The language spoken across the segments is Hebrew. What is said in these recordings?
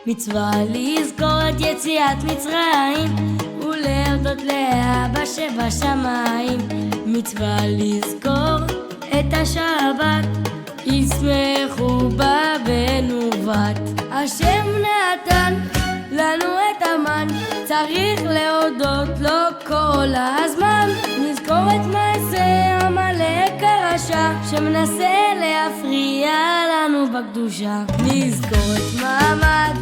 מצווה לזכור את יציאת מצרים ולהודות לאבא שבשמיים. מצווה לזכור את השבת, ישמחו בבן ובת. השם נתן לנו את המן, צריך להודות לו כל הזמן. נזכור את מעשה עמלק הרשע שמנסה להפריע לנו בקדושה. נזכור את מעמד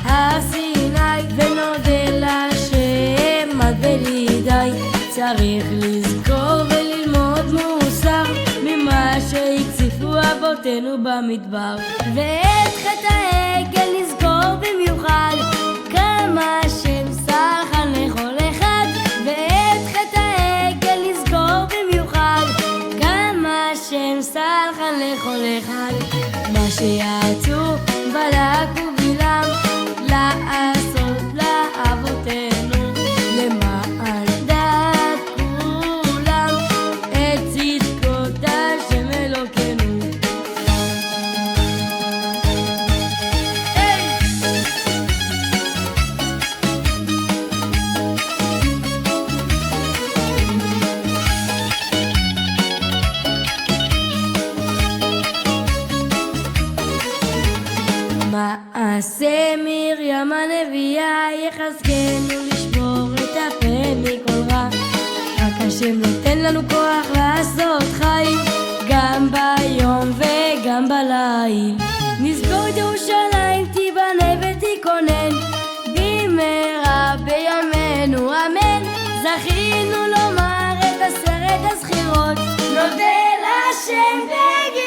הר סיני ונודה להשם עד בלי די. צריך לזכור וללמוד מוסר ממה שהקציפו אבותינו במדבר. ואת חטא העגל נזכור במיוחד, כמה השם סלחן לכל אחד. ואת חטא העגל נזכור במיוחד, כמה השם סלחן לכל אחד. מה שיעצו בלק ובלעם לעשות לאבותינו, למען דעת כולם את צדקות השם אלוקינו. מעשה מרים הנביאה יחזקנו לשבור את הפה מכל רע. רק השם נותן לנו כוח לעשות חיים, גם ביום וגם בליל. נסגור את ירושלים תיבנה ותיכונן, במהרה בימינו אמן. זכינו לומר את 10 הזכירות, נודה להשם בגלל